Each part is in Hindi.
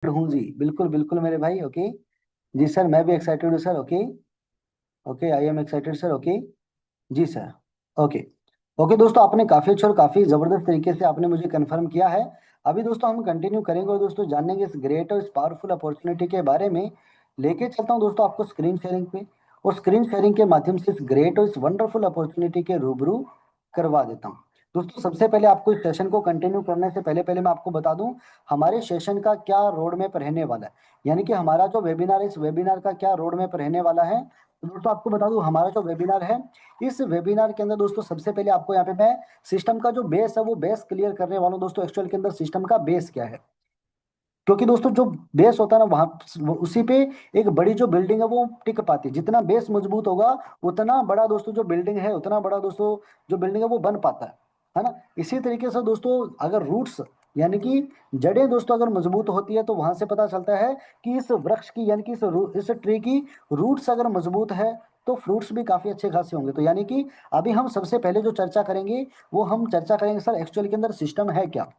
हूँ जी, बिल्कुल बिल्कुल मेरे भाई। ओके जी सर, मैं भी एक्साइटेड हूँ sir. Okay okay, I am excited sir. Okay ji sir. Okay okay दोस्तों, आपने काफी अच्छा और काफी जबरदस्त तरीके से आपने मुझे कंफर्म किया है। अभी दोस्तों हम कंटिन्यू करेंगे और दोस्तों जानेंगे इस ग्रेट और इस पावरफुल अपॉर्चुनिटी के बारे में। लेके चलता हूँ दोस्तों आपको स्क्रीन शेयरिंग पे, और स्क्रीन शेयरिंग के माध्यम से इस ग्रेट और इस वंडरफुल अपॉर्चुनिटी के रूबरू करवा देता हूँ। दोस्तों सबसे पहले आपको इस सेशन को कंटिन्यू करने से पहले पहले मैं आपको बता दूं हमारे सेशन का क्या रोड मैप रहने वाला है। यानी कि हमारा जो वेबिनार है, इस वेबिनार का क्या रोड मैप रहने वाला है। तो दोस्तों आपको बता दूं हमारा जो वेबिनार है, इस वेबिनार के अंदर दोस्तों सबसे पहले आपको यहाँ पे मैं सिस्टम का जो बेस है वो बेस क्लियर करने वाला हूँ। दोस्तों एक्चुअल के अंदर सिस्टम का बेस क्या है, क्योंकि दोस्तों जो बेस होता है ना वहां उसी पे एक बड़ी जो बिल्डिंग है वो टिक पाती है। जितना बेस मजबूत होगा उतना बड़ा दोस्तों जो बिल्डिंग है, उतना बड़ा दोस्तों जो बिल्डिंग है वो बन पाता है ना। इसी तरीके से दोस्तों अगर रूट्स यानी कि जड़ें दोस्तों अगर मजबूत होती है तो वहां से पता चलता है कि इस वृक्ष की यानी कि इस ट्री की रूट्स अगर मजबूत है तो फ्रूट्स भी काफी अच्छे खासे होंगे। तो यानी कि अभी हम सबसे पहले जो चर्चा करेंगे वो हम चर्चा करेंगे सर एक्चुअल के अंदर सिस्टम है क्या,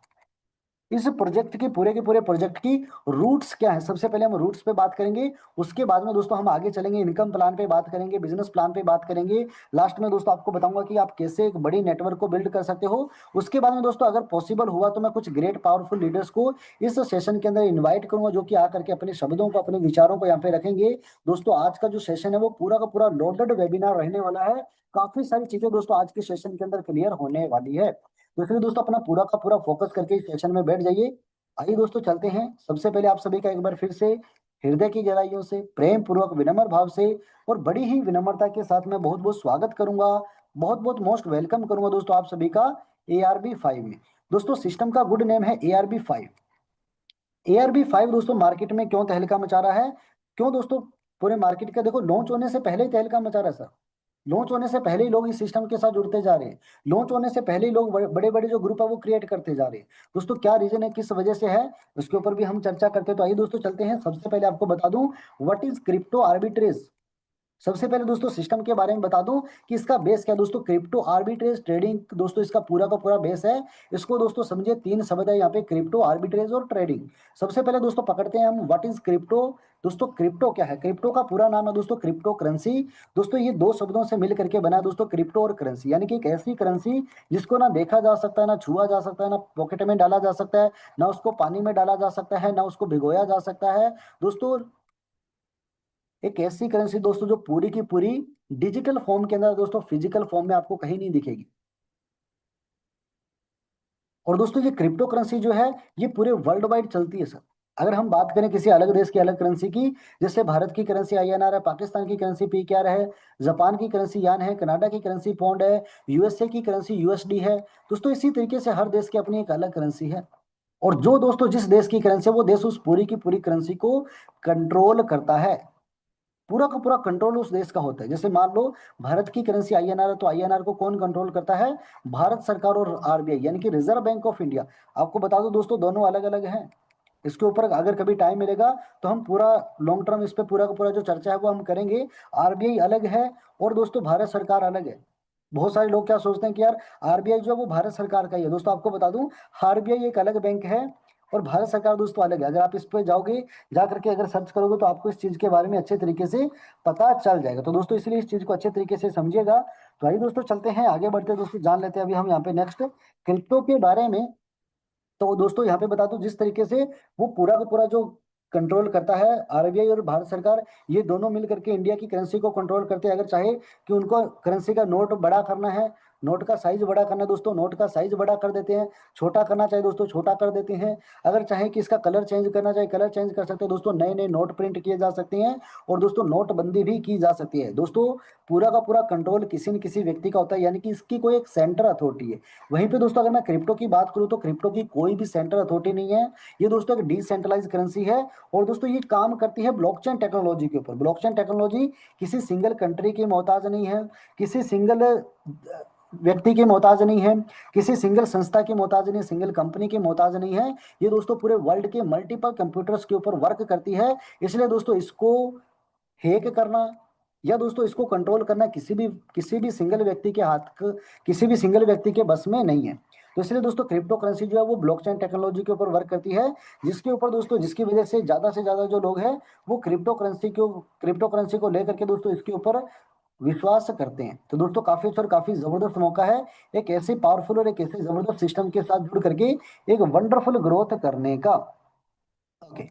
इस प्रोजेक्ट के पूरे प्रोजेक्ट की रूट्स क्या है। सबसे पहले हम रूट्स पे बात करेंगे, उसके बाद में दोस्तों हम आगे चलेंगे, इनकम प्लान पे बात करेंगे, बिजनेस प्लान पे बात करेंगे। लास्ट में दोस्तों आपको बताऊंगा कि आप कैसे एक बड़ी नेटवर्क को बिल्ड कर सकते हो। उसके बाद में दोस्तों अगर पॉसिबल हुआ तो मैं कुछ ग्रेट पावरफुल लीडर्स को इस सेशन के अंदर इन्वाइट करूंगा, जो कि आकर के अपने शब्दों को अपने विचारों को यहाँ पे रखेंगे। दोस्तों आज का जो सेशन है वो पूरा का पूरा लोडेड वेबिनार रहने वाला है। काफी सारी चीजें दोस्तों आज के सेशन के अंदर क्लियर होने वाली है। तो इसलिए दोस्तों अपना पूरा का पूरा फोकस करके इस सेशन में बैठ जाइए। आइए दोस्तों चलते हैं। सबसे पहले आप सभी का एक बार फिर से हृदय की गहराइयों से प्रेम पूर्वक विनम्र भाव से और बड़ी ही विनम्रता के साथ मैं बहुत बहुत स्वागत करूंगा, बहुत बहुत मोस्ट वेलकम करूंगा दोस्तों आप सभी का ARB 5 में। दोस्तों सिस्टम का गुड नेम है ARB 5। ARB 5 दोस्तों मार्केट में क्यों तहलका मचा रहा है, क्यों दोस्तों पूरे मार्केट का देखो लॉन्च होने से पहले ही तहलका मचा रहा है सर। लॉन्च होने से पहले ही लोग इस सिस्टम के साथ जुड़ते जा रहे हैं। लॉन्च होने से पहले ही लोग बड़े बड़े जो ग्रुप है वो क्रिएट करते जा रहे हैं। दोस्तों क्या रीजन है, किस वजह से है, उसके ऊपर भी हम चर्चा करते हैं। तो आइए दोस्तों चलते हैं। सबसे पहले आपको बता दूं व्हाट इज क्रिप्टो आर्बिट्रेज। सबसे पहले दोस्तों सिस्टम के बारे में बता दूं कि इसका बेस क्या है। दोस्तों क्रिप्टो आर्बिट्रेज ट्रेडिंग दोस्तों इसका पूरा का पूरा बेस है। इसको दोस्तों समझिए, तीन शब्द है यहाँ पे, क्रिप्टो आर्बिट्रेज और ट्रेडिंग। सबसे पहले दोस्तों पकड़ते हैं हम व्हाट इज क्रिप्टो। दोस्तों क्रिप्टो क्या है, क्रिप्टो का पूरा नाम है दोस्तों क्रिप्टो करेंसी। दोस्तों ये दो शब्दों से मिल करके बना है दोस्तों क्रिप्टो और करेंसी, यानी कि एक ऐसी करेंसी जिसको ना देखा जा सकता है, ना छुआ जा सकता है, ना पॉकेट में डाला जा सकता है, ना उसको पानी में डाला जा सकता है, ना उसको भिगोया जा सकता है। दोस्तों एक ऐसी करेंसी दोस्तों जो पूरी की पूरी डिजिटल फॉर्म के अंदर दोस्तों, फिजिकल फॉर्म में आपको कहीं नहीं दिखेगी। और दोस्तों ये क्रिप्टो करेंसी जो है ये पूरे वर्ल्ड वाइड चलती है सर। अगर हम बात करें किसी अलग देश की अलग करेंसी की, जैसे भारत की करेंसी INR है, पाकिस्तान की करेंसी PKR है, जापान की करेंसी यान है, कनाडा की करेंसी पौंड है, USA की करेंसी USD है। दोस्तों इसी तरीके से हर देश की अपनी एक अलग करेंसी है। और जो दोस्तों जिस देश की करेंसी है वो देश उस पूरी की पूरी करेंसी को कंट्रोल करता है। पूरा का पूरा कंट्रोल उस देश का होता है। जैसे मान लो भारत की करेंसी INR है, तो INR को कौन कंट्रोल करता है, भारत सरकार और RBI यानी कि रिजर्व बैंक ऑफ इंडिया। आपको बता दो दोस्तों दोनों अलग अलग हैं। इसके ऊपर अगर कभी टाइम मिलेगा तो हम पूरा लॉन्ग टर्म इस पे पूरा का पूरा जो चर्चा है वो हम करेंगे। RBI अलग है और दोस्तों भारत सरकार अलग है। बहुत सारे लोग क्या सोचते हैं कि यार RBI जो है वो भारत सरकार का ही है। दोस्तों आपको बता दूं RBI एक अलग बैंक है और भारत सरकार दोस्तों अलग है। अगर आप इस पे जाओगे, जा करके अगर सर्च करोगे तो आपको इस चीज के बारे में अच्छे तरीके से पता चल जाएगा। तो दोस्तों इसलिए इस चीज को अच्छे तरीके से समझिएगा। तो आइए दोस्तों चलते हैं, आगे बढ़ते हैं दोस्तों, जान लेते हैं अभी हम यहाँ पे नेक्स्ट क्रिप्टो के बारे में। तो दोस्तों यहाँ पे बता दूं जिस तरीके से वो पूरा का पूरा जो कंट्रोल करता है RBI और भारत सरकार, ये दोनों मिल करके इंडिया की करेंसी को कंट्रोल करते हैं। अगर चाहे कि उनको करेंसी का नोट बड़ा करना है, नोट का साइज बड़ा करना है दोस्तों, नोट का साइज बड़ा कर देते हैं। छोटा करना चाहे दोस्तों छोटा कर देते हैं। अगर चाहे कि इसका कलर चेंज करना चाहे कलर चेंज कर सकते हैं दोस्तों। नए नए नोट प्रिंट किए जा सकते हैं और दोस्तों नोटबंदी भी की जा सकती है। दोस्तों पूरा का पूरा कंट्रोल किसी न किसी व्यक्ति का होता है, यानी कि इसकी कोई एक सेंटर अथॉरिटी है। वहीं पे दोस्तों अगर मैं क्रिप्टो की बात करूं तो क्रिप्टो की कोई भी सेंटर अथॉरिटी नहीं है। ये दोस्तों एक डिसेंट्रलाइज करेंसी है। और दोस्तों ये काम करती है ब्लॉकचेन टेक्नोलॉजी के ऊपर। ब्लॉकचेन टेक्नोलॉजी किसी सिंगल कंट्री की मोहताज नहीं है, किसी सिंगल व्यक्ति की मोहताज नहीं है, किसी सिंगल संस्था की मोहताज नहीं, सिंगल कंपनी की मोहताज नहीं है। ये दोस्तों पूरे वर्ल्ड के मल्टीपल कंप्यूटर्स के ऊपर वर्क करती है। इसलिए दोस्तों इसको हैक करना या दोस्तों इसको कंट्रोल करना किसी भी सिंगल व्यक्ति के हाथ किसी भी सिंगल व्यक्ति के बस में नहीं है। तो इसलिए दोस्तों क्रिप्टो करेंसी जो है वो ब्लॉकचेन टेक्नोलॉजी के ऊपर वर्क करती है, जिसके ऊपर दोस्तों, जिसकी वजह से ज्यादा जो लोग हैं वो क्रिप्टो करेंसी को लेकर के दोस्तों इसके ऊपर विश्वास करते हैं। तो दोस्तों काफी अच्छा और काफी जबरदस्त मौका है एक ऐसे पावरफुल और एक ऐसे जबरदस्त सिस्टम के साथ जुड़ करके एक वंडरफुल ग्रोथ करने का। ओके।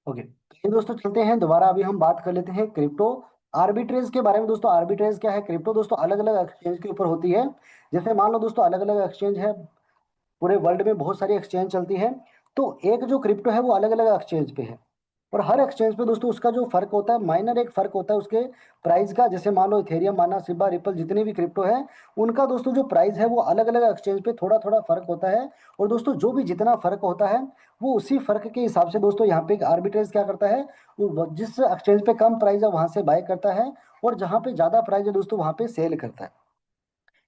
ओके, ये दोस्तों चलते हैं दोबारा, अभी हम बात कर लेते हैं क्रिप्टो आर्बिट्रेज के बारे में। दोस्तों आर्बिट्रेज क्या है? क्रिप्टो दोस्तों अलग अलग एक्सचेंज के ऊपर होती है। जैसे मान लो दोस्तों अलग अलग एक्सचेंज है, पूरे वर्ल्ड में बहुत सारी एक्सचेंज चलती है। तो एक जो क्रिप्टो है वो अलग अलग एक्सचेंज पे है, और हर एक्सचेंज पे दोस्तों उसका जो फर्क होता है, माइनर एक फर्क होता है उसके प्राइस का। जैसे मान लो इथेरियम, माना, सिबा, रिपल, जितने भी क्रिप्टो है उनका दोस्तों जो प्राइस है वो अलग अलग एक्सचेंज पे थोड़ा थोड़ा फर्क होता है। और दोस्तों जो भी जितना फर्क होता है वो उसी फर्क के हिसाब से दोस्तों यहाँ पे एक आर्बिट्रेज क्या करता है, जिस एक्सचेंज पे कम प्राइस है वहां से बाय करता है, और जहां पे ज्यादा प्राइस है दोस्तों वहां पे सेल करता है।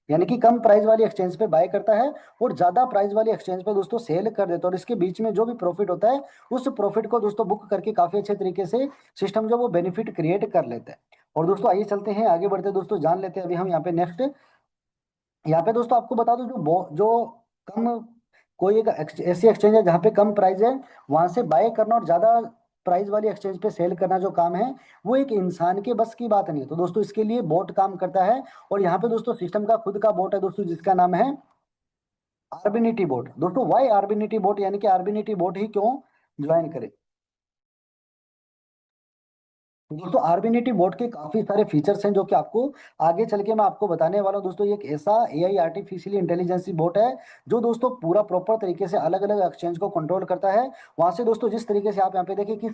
यानी कि कम प्राइस वाली एक्सचेंज पे बाय करता है और ज्यादा प्राइस वाली एक्सचेंज पे दोस्तों सेल कर देता है, और इसके बीच में जो भी प्रॉफिट होता है उस प्रॉफिट को दोस्तों बुक करके काफी अच्छे तरीके से सिस्टम जो वो बेनिफिट क्रिएट कर लेता है। और दोस्तों आइए चलते हैं आगे बढ़ते हैं दोस्तों, जान लेते हैं अभी हम यहाँ पे नेक्स्ट। यहाँ पे दोस्तों आपको बता दो, जो कम, कोई एक ऐसी एक्सचेंज है जहाँ पे कम प्राइस है वहां से बाय करना, और ज्यादा प्राइस वाली एक्सचेंज पे सेल करना जो काम है वो एक इंसान के बस की बात नहीं है। तो दोस्तों इसके लिए बोट काम करता है, और यहाँ पे दोस्तों सिस्टम का खुद का बोट है दोस्तों, जिसका नाम है आर्बिनिटी बोट। दोस्तों वाई आर्बिनिटी बोट, यानी कि आर्बिनिटी बोट ही क्यों ज्वाइन करें? दोस्तों आर्बिनिटी बोट के काफी सारे फीचर्स हैं जो कि आपको आगे चल के मैं आपको बताने वाला हूं। दोस्तों ये एक ऐसा एआई आर्टिफिशियल इंटेलिजेंस बोट है जो दोस्तों पूरा प्रॉपर तरीके से अलग अलग एक्सचेंज को कंट्रोल करता है। वहां से दोस्तों जिस तरीके से आप यहाँ पे देखिए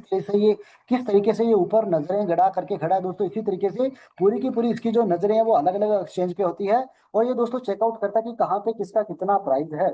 किस तरीके से ये ऊपर नजरें गड़ा करके खड़ा है दोस्तों, इसी तरीके से पूरी की पूरी इसकी जो नजरें हैं वो अलग अलग एक्सचेंज पे होती है, और ये दोस्तों चेकआउट करता है कि कहाँ पे किसका कितना प्राइस है।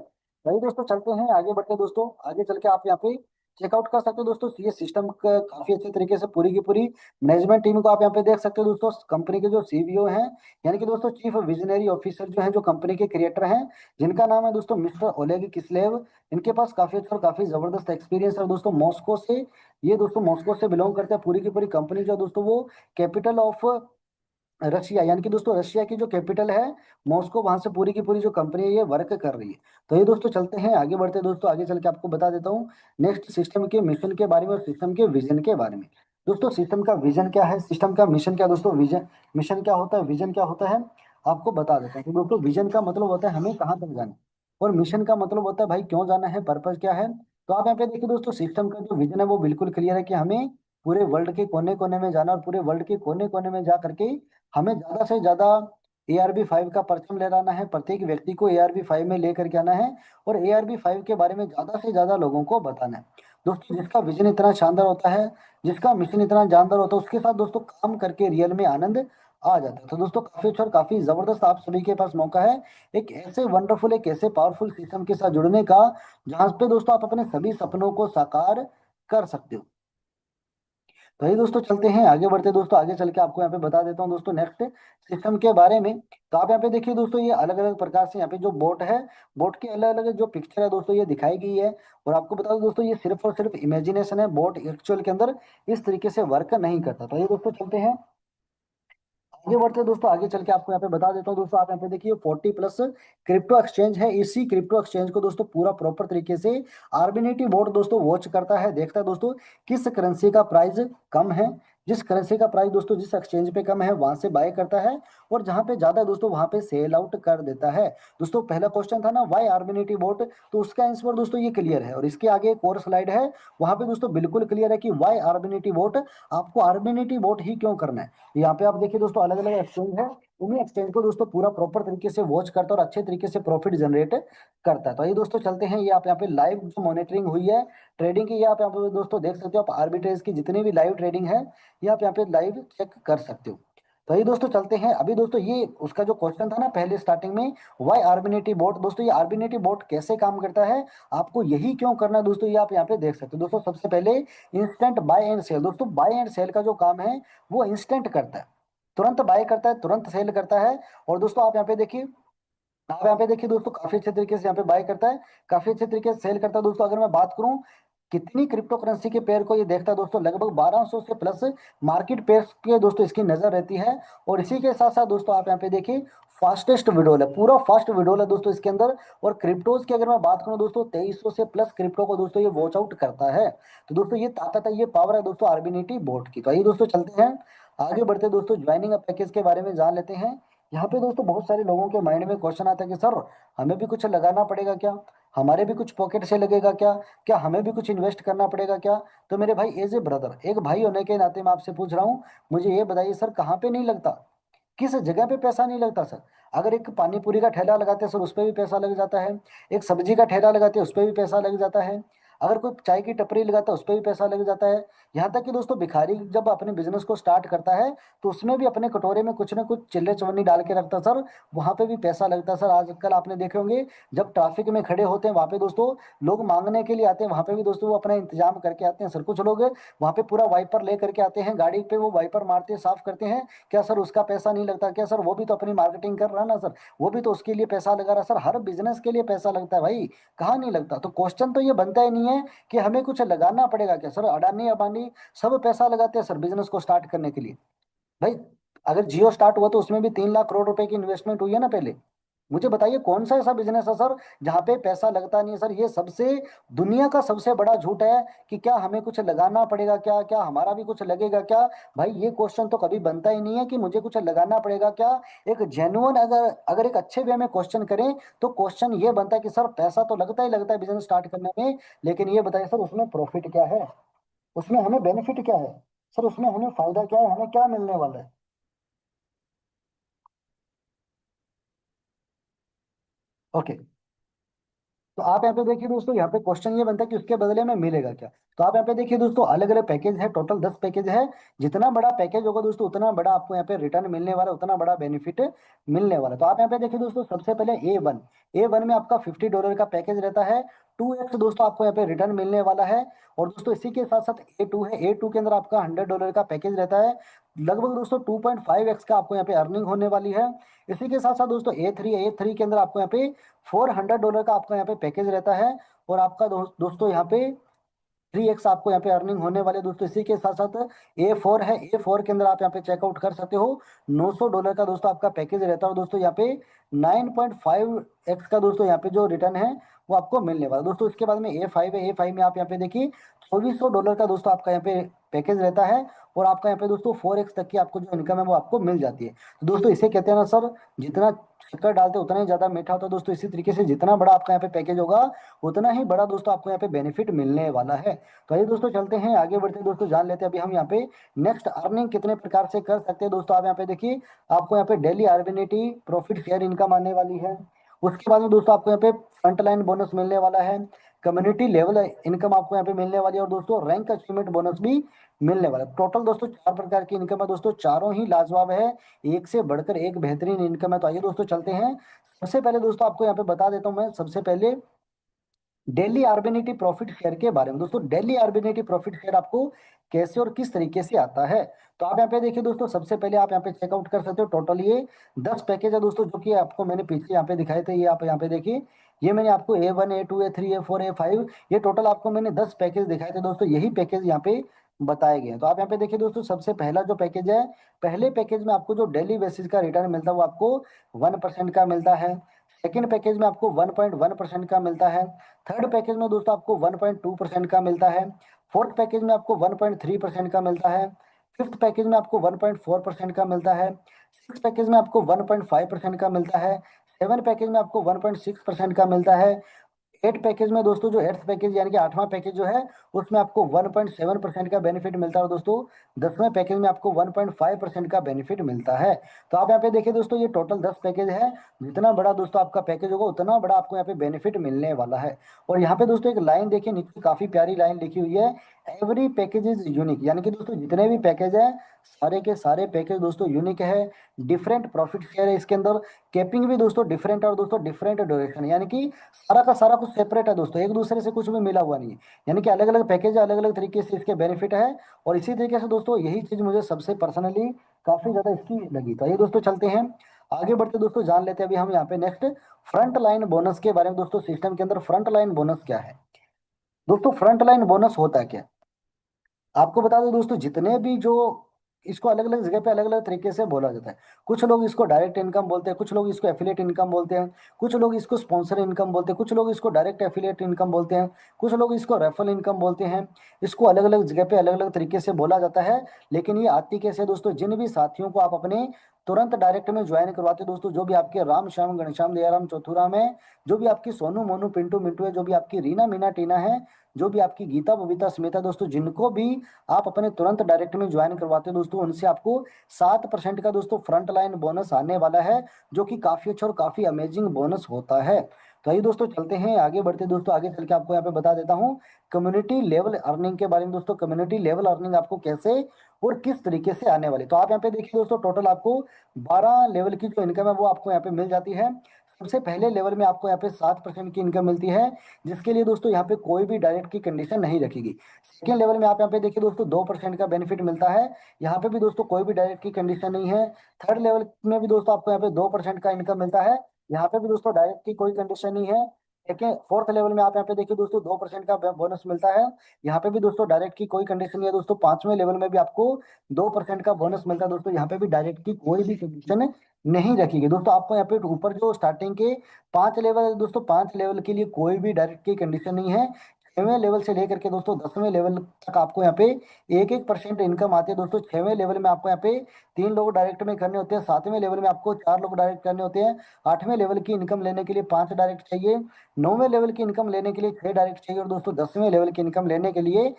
वही दोस्तों चलते हैं आगे बढ़ते हैं दोस्तों, आगे चल के आप यहाँ पे चेकआउट कर सकते हो दोस्तों। ये सिस्टम काफी अच्छे तरीके से पूरी की पूरी मैनेजमेंट टीम को आप यहाँ पे देख सकते हो दोस्तों। कंपनी के जो सीईओ हैं, यानी कि दोस्तों चीफ विजनरी ऑफिसर जो है, जो कंपनी के क्रिएटर हैं, जिनका नाम है दोस्तों मिस्टर ओलेग किसलेव। इनके पास काफी अच्छा और काफी जबरदस्त एक्सपीरियंस है दोस्तों। मॉस्को से, ये दोस्तों मॉस्को से बिलोंग करते हैं। पूरी की पूरी कंपनी जो है दोस्तों वो कैपिटल ऑफ रशिया, यानी कि दोस्तों रशिया की जो कैपिटल है मॉस्को, वहां से पूरी की पूरी जो कंपनी है ये वर्क कर रही है। तो ये दोस्तों चलते हैं आगे बढ़ते हैं दोस्तों, आगे चल के आपको बता देता हूँ नेक्स्ट सिस्टम के मिशन के बारे में और सिस्टम के विजन के बारे में। दोस्तों सिस्टम का विजन क्या है, सिस्टम का मिशन क्या है दोस्तों, विजन, मिशन क्या होता है, विजन क्या होता है, आपको बता देता हूँ। तो दोस्तों विजन का मतलब होता है हमें कहाँ तक जाना है, और मिशन का मतलब होता है भाई क्यों जाना है, पर्पज क्या है। तो आप यहाँ पे देखिए दोस्तों, सिस्टम का जो विजन है वो बिल्कुल क्लियर है कि हमें पूरे वर्ल्ड के कोने कोने में जाना, और पूरे वर्ल्ड के कोने कोने में जा करके हमें ज्यादा से ज्यादा ARB5 का परचम लहराना है। प्रत्येक व्यक्ति को ARB5 में लेकर के आना है, और ARB5 के बारे में ज्यादा से ज्यादा लोगों को बताना है। दोस्तों जिसका विजन इतना शानदार होता है, जिसका मिशन इतना जानदार होता है, उसके साथ दोस्तों काम करके रियल में आनंद आ जाता है। तो दोस्तों काफी अच्छा और काफी जबरदस्त आप सभी के पास मौका है एक ऐसे वंडरफुल, एक ऐसे पावरफुल सिस्टम के साथ जुड़ने का, जहां पे दोस्तों आप अपने सभी सपनों को साकार कर सकते हो। तो ये दोस्तों चलते हैं आगे बढ़ते हैं दोस्तों, आगे चल के आपको यहाँ पे बता देता हूँ दोस्तों नेक्स्ट सिस्टम के बारे में। तो आप यहाँ पे देखिए दोस्तों, ये अलग अलग प्रकार से यहाँ पे जो बोट है, बोट की अलग अलग जो पिक्चर है दोस्तों ये दिखाई गई है। और आपको बता दो दोस्तों, ये सिर्फ और सिर्फ इमेजिनेशन है, बोट एक्चुअल के अंदर इस तरीके से वर्क नहीं करता। तो ये दोस्तों चलते हैं आगे बढ़ते हैं दोस्तों, आगे चल के आपको यहाँ पे बता देता हूँ दोस्तों। आप यहाँ पे देखिए 40+ क्रिप्टो एक्सचेंज है। इसी क्रिप्टो एक्सचेंज को दोस्तों पूरा प्रॉपर तरीके से आर्बिनिटी बोर्ड दोस्तों वॉच करता है, देखता है दोस्तों किस करेंसी का प्राइस कम है, जिस करेंसी का प्राइस दोस्तों जिस एक्सचेंज पे कम है वहां से बाय करता है, और जहां पे ज्यादा है दोस्तों वहां पे सेल आउट कर देता है। दोस्तों पहला क्वेश्चन था ना वाई आर्बिनिटी बोट, तो उसका आंसर दोस्तों ये क्लियर है। और इसके आगे एक और स्लाइड है, वहां पे दोस्तों बिल्कुल क्लियर है कि वाई आर्बिनिटी बोट, आपको आर्बिनिटी बोट ही क्यों करना है। यहाँ पे आप देखिए दोस्तों अलग अलग एक्सचेंज है, उन्हीं एक्सचेंज को दोस्तों पूरा प्रॉपर तरीके से वॉच करता है और अच्छे तरीके से प्रॉफिट जनरेट करता है। तो ये दोस्तों चलते हैं, ये आप यहाँ पे लाइव जो मॉनिटरिंग हुई है ट्रेडिंग की, ये आप यहाँ पे दोस्तों देख सकते हो। आप आर्बिट्रेज की जितनी भी लाइव ट्रेडिंग है ये आप यहाँ पे लाइव चेक कर सकते हो। तो ये दोस्तों चलते हैं अभी दोस्तों, ये उसका जो क्वेश्चन था ना पहले स्टार्टिंग में, वाई आर्बिनिटी बोट, दोस्तों ये आर्बिनिटी बोट कैसे काम करता है, आपको यही क्यों करना है दोस्तों, ये आप यहाँ पे देख सकते हो। दोस्तों सबसे पहले इंस्टेंट बाय एंड सेल, दोस्तों बाय एंड सेल का जो काम है वो इंस्टेंट करता है, तुरंत बाय करता है, तुरंत सेल करता है। और दोस्तों आप यहाँ पे देखिए, आप यहाँ पे देखिए दोस्तों काफी अच्छे तरीके से यहाँ पे बाय करता है, काफी अच्छे तरीके से सेल करता है। दोस्तों अगर मैं बात करूं कितनी क्रिप्टो करेंसी के पेयर को ये देखता है दोस्तों, लगभग 1200 से प्लस मार्केट पेयर के दोस्तों इसकी नजर रहती है। और इसी के साथ साथ दोस्तों आप यहाँ पे देखिए फास्टेस्ट विड्रॉल है, पूरा फास्ट विड्रॉल है दोस्तों इसके अंदर। और क्रिप्टोज की अगर मैं बात करूं दोस्तों 2300 से प्लस क्रिप्टो को दोस्तों ये वॉच आउट करता है। तो दोस्तों ये ताकत है, ये पावर है दोस्तों आर्बिनिटी बोट की। तो आइए दोस्तों चलते हैं आगे बढ़ते दोस्तों, ज्वाइनिंग अ पैकेज के बारे में जान लेते हैं। यहाँ पे दोस्तों बहुत सारे लोगों के माइंड में क्वेश्चन आता है कि सर हमें भी कुछ लगाना पड़ेगा क्या, हमारे भी कुछ पॉकेट से लगेगा क्या, क्या हमें भी कुछ इन्वेस्ट करना पड़ेगा क्या। तो मेरे भाई एज ए ब्रदर, एक भाई होने के नाते मैं आपसे पूछ रहा हूँ, मुझे ये बताइए सर कहाँ पे नहीं लगता, किस जगह पे पैसा नहीं लगता सर। अगर एक पानी पूरी का ठेला लगाते हैं सर उस पर भी पैसा लग जाता है, एक सब्जी का ठेला लगाते हैं उस पर भी पैसा लग जाता है, अगर कोई चाय की टपरी लगाता है उस पर भी पैसा लग जाता है। यहाँ तक कि दोस्तों भिखारी जब अपने बिजनेस को स्टार्ट करता है तो उसमें भी अपने कटोरे में कुछ ना कुछ चिल्ले चवन्नी डाल के रखता है सर, वहाँ पे भी पैसा लगता है सर। आजकल आपने देखे होंगे जब ट्रैफिक में खड़े होते हैं वहाँ पे दोस्तों लोग मांगने के लिए आते हैं, वहाँ पे भी दोस्तों वो अपना इंतजाम करके आते हैं सर। कुछ लोग वहाँ पे पूरा वाइपर ले करके आते हैं, गाड़ी पे वो वाइपर मारते हैं, साफ करते हैं, क्या सर उसका पैसा नहीं लगता क्या सर, वो भी तो अपनी मार्केटिंग कर रहा है ना सर, वो भी तो उसके लिए पैसा लगा रहा है सर। हर बिजनेस के लिए पैसा लगता है भाई, कहाँ नहीं लगता। तो क्वेश्चन तो ये बनता ही नहीं है कि हमें कुछ लगाना पड़ेगा क्या सर, अडानी अबानी सब पैसा लगाते हैं सर बिजनेस को स्टार्ट करने के लिए। भाई अगर जियो स्टार्ट हुआ तो उसमें भी 3 लाख करोड़ रुपए की इन्वेस्टमेंट हुई है ना पहले। मुझे बताइए कौन सा ऐसा बिजनेस है सर जहाँ पे पैसा लगता नहीं है सर। ये सबसे दुनिया का सबसे बड़ा झूठ है कि क्या हमें कुछ लगाना पड़ेगा क्या, क्या हमारा भी कुछ लगेगा क्या। भाई ये क्वेश्चन तो कभी बनता ही नहीं है कि मुझे कुछ लगाना पड़ेगा क्या। एक जेन्युइन अगर अगर एक अच्छे वे में क्वेश्चन करें तो क्वेश्चन ये बनता है कि सर पैसा तो लगता ही लगता है बिजनेस स्टार्ट करने में, लेकिन ये बताइए सर उसमें प्रॉफिट क्या है, उसमें हमें बेनिफिट क्या है सर, उसमें हमें फायदा क्या है, हमें क्या मिलने वाला है। ओके, तो आप यहाँ पे देखिए दोस्तों, यहाँ पे क्वेश्चन ये बनता है कि उसके बदले में मिलेगा क्या। तो आप यहाँ पे देखिए दोस्तों अलग अलग पैकेज है, टोटल 10 पैकेज है। जितना बड़ा पैकेज होगा दोस्तों उतना बड़ा आपको यहाँ पे रिटर्न मिलने वाला है, उतना बड़ा बेनिफिट मिलने वाला है। तो आप यहाँ पे देखिए दोस्तों सबसे पहले A1, A1 में आपका $50 का पैकेज रहता है, 2x दोस्तों आपको यहाँ पे रिटर्न मिलने वाला है। और दोस्तों इसी के साथ साथ A2 है, A2 के अंदर आपका $100 का पैकेज रहता है, लगभग दोस्तों 2.5x का आपको यहाँ पे अर्निंग होने वाली है। इसी के साथ साथ दोस्तों A3 के अंदर आपको यहाँ पे $400 का आपका यहाँ पे पैकेज रहता है। और आपका दोस्तों यहाँ पे 3x आपको यहाँ पे अर्निंग होने वाले दोस्तों। इसी के साथ साथ A4 है, A4 के अंदर आप यहाँ पे चेकआउट कर सकते हो, $900 का दोस्तों आपका पैकेज रहता है। और दोस्तों यहाँ पे 9.5x का दोस्तों यहाँ पे जो रिटर्न है वो आपको मिलने वाला है। दोस्तों इसके बाद में A5 है, A5 में आप यहाँ पे देखिए $2400 का दोस्तों आपका यहाँ पे पैकेज रहता है। और आपका यहाँ पे दोस्तों 4x तक की आपको जो इनकम है वो आपको मिल जाती है। तो दोस्तों इसे कहते हैं ना सर, जितना शक्कर डालते हैं उतना ही ज्यादा मीठा होता है दोस्तों। इसी तरीके से जितना बड़ा आपका यहाँ पे पैकेज होगा उतना ही बड़ा दोस्तों आपको यहाँ पे बेनिफिट मिलने वाला है। तो आइए दोस्तों चलते हैं आगे बढ़ते हैं दोस्तों, जान लेते हैं अभी हम यहाँ पे नेक्स्ट अर्निंग कितने प्रकार से कर सकते हैं। दोस्तों आप यहाँ पे देखिए, आपको यहाँ पे डेली अर्बिनिटी प्रॉफिट शेयर इनकम आने वाली है। उसके बाद में दोस्तों आपको यहाँ पे फ्रंट लाइन बोनस मिलने वाला है, कम्युनिटी लेवल इनकम आपको यहाँ पे मिलने वाली है, और दोस्तों रैंक अचीवमेंट बोनस भी मिलने वाला है। टोटल दोस्तों 4 प्रकार की इनकम है दोस्तों, चारों ही लाजवाब है, एक से बढ़कर एक बेहतरीन इनकम है। तो आइए दोस्तों चलते हैं, सबसे पहले दोस्तों आपको यहाँ पे बता देता हूँ मैं सबसे पहले डेली आर्बिनिटी प्रॉफिट शेयर के बारे में। दोस्तों डेली आर्बिनिटी प्रॉफिट शेयर आपको कैसे और किस तरीके से आता है, तो आप यहाँ पे देखिए दोस्तों, सबसे पहले आप यहाँ पे चेकआउट कर सकते हो। टोटल ये 10 पैकेज है दोस्तों, जो कि आपको मैंने पीछे यहाँ पे दिखाए थे, ये आप यहाँ पे देखिए, ये मैंने आपको A1 A2 A3 A4 A5 ये टोटल आपको मैंने 10 पैकेज दिखाए थे दोस्तों, यही पैकेज यहाँ पे बताए गए हैं। तो आप यहाँ पे देखिए दोस्तों, सबसे पहला जो पैकेज है, पहले पैकेज में आपको जो डेली बेसिस का रिटर्न मिलता है वो आपको 1% का मिलता है। सेकेंड पैकेज में आपको 1.1% का मिलता है। थर्ड पैकेज में दोस्तों आपको 1.2% का मिलता है। फोर्थ पैकेज में आपको 1.3% का मिलता है। फिफ्थ पैकेज में आपको 1.4% का मिलता है। सिक्स पैकेज में आपको 1.5% का मिलता है। सेवन पैकेज में आपको 1.6% का मिलता है। एट पैकेज में दोस्तों, जो एट्थ पैकेज यानी कि आठवां पैकेज जो है, उसमें आपको 1.7% का बेनिफिट मिलता है। और दोस्तों, दसवें पैकेज में आपको 1.5% का बेनिफिट मिलता है। तो आप यहाँ पे देखिए दोस्तों, ये टोटल 10 पैकेज है। जितना बड़ा दोस्तों आपका पैकेज होगा, उतना बड़ा आपको यहाँ पे बेनिफिट मिलने वाला है। और यहाँ पे दोस्तों एक लाइन देखिए, नीचे काफी प्यारी लाइन लिखी हुई है, एवरी पैकेज इज यूनिक। यानी कि दोस्तों जितने भी पैकेज है, सारे के सारे पैकेज दोस्तों यूनिक है। डिफरेंट प्रॉफिट शेयर है इसके अंदर। कैपिंग भी दोस्तों डिफरेंट है, और दोस्तों डिफरेंट ड्यूरेशन, यानी कि सारा का सारा कुछ सेपरेट है दोस्तों, एक दूसरे से कुछ भी मिला हुआ नहीं है। यानी कि अलग अलग पैकेज है, अलग अलग तरीके से इसके बेनिफिट है। और इसी तरीके से दोस्तों, यही चीज मुझे सबसे पर्सनली काफी ज्यादा इसकी लगी। तो ये दोस्तों चलते हैं आगे बढ़ते दोस्तों, जान लेते हैं अभी हम यहाँ पे नेक्स्ट फ्रंट लाइन बोनस के बारे में। दोस्तों सिस्टम के अंदर फ्रंट लाइन बोनस क्या है? दोस्तों फ्रंट लाइन बोनस होता है क्या, आपको बता दो दोस्तों, जितने भी जो इसको अलग अलग जगह पे अलग अलग तरीके से बोला जाता है। कुछ लोग इसको डायरेक्ट इनकम बोलते हैं, कुछ लोग इसको एफिलिएट इनकम बोलते हैं, कुछ लोग इसको स्पॉन्सर इनकम बोलते हैं, कुछ लोग इसको डायरेक्ट एफिलिएट इनकम बोलते हैं, कुछ लोग इसको रेफरल इनकम बोलते हैं। इसको अलग अलग जगह पे अलग अलग तरीके से बोला जाता है। लेकिन ये आती कैसे है दोस्तों, जिन भी साथियों को आप अपने तुरंत डायरेक्ट में ज्वाइन करवाते हो दोस्तों, जो भी आपके राम श्याम घनश्याम दयाराम चौथुराम है, जो भी आपकी सोनू मोनू पिंटू मिंटू है, जो भी आपकी रीना मीना टीना है, जो भी आपकी गीता बबीता स्मिता दोस्तों, जिनको भी आप अपने तुरंत डायरेक्ट में ज्वाइन करवाते हो दोस्तों, उनसे आपको 7% का दोस्तों फ्रंट लाइन बोनस आने वाला है, जो कि काफी अच्छा और काफी अमेजिंग बोनस होता है। तो आइए दोस्तों चलते हैं आगे बढ़ते दोस्तों, आगे चल के आपको यहाँ पे बता देता हूँ कम्युनिटी लेवल अर्निंग के बारे में। दोस्तों कम्युनिटी लेवल अर्निंग आपको कैसे और किस तरीके से आने वाली, तो आप यहाँ पे देखिए दोस्तों, टोटल आपको 12 लेवल की जो इनकम है वो आपको यहाँ पे मिल जाती है। सबसे पहले लेवल में आपको यहाँ पे 7% की इनकम मिलती है, जिसके लिए दोस्तों यहाँ पे कोई भी डायरेक्ट की कंडीशन नहीं रखेगी। सेकेंड लेवल में आप यहाँ पे देखिए दोस्तों 2% का बेनिफिट मिलता है, यहाँ पे भी दोस्तों कोई भी डायरेक्ट की कंडीशन नहीं है। थर्ड लेवल में भी दोस्तों आपको यहाँ पे 2% का इनकम मिलता है, यहाँ पे भी दोस्तों डायरेक्ट की कोई कंडीशन नहीं है। लेकिन फोर्थ लेवल में आप यहाँ पे देखिए दोस्तों 2% का बोनस मिलता है, यहाँ पे भी दोस्तों डायरेक्ट की कोई कंडीशन नहीं है दोस्तों। पांचवें लेवल में भी आपको 2% का बोनस मिलता है दोस्तों, यहाँ पे भी डायरेक्ट की कोई भी कंडीशन नहीं रखी गई दोस्तों। आपको यहाँ पे ऊपर जो स्टार्टिंग के 5 लेवल है दोस्तों, 5 लेवल के लिए कोई भी डायरेक्ट की कंडीशन नहीं है। 6वें लेवल से लेकर के दोस्तों 10वें लेवल तक आपको यहाँ पे 1-1% इनकम आती है दोस्तों। 6वें लेवल में आपको यहाँ पे 3 लोग डायरेक्ट में करने होते हैं, 7वें लेवल में आपको 4 लोग डायरेक्ट करने होते हैं, 8वें लेवल की इनकम लेने के लिए 5 डायरेक्ट चाहिए, 9वें लेवल की इनकम लेने के लिए 6 डायरेक्ट चाहिए, और दोस्तों 10वें लेवल की इनकम लेने के लिए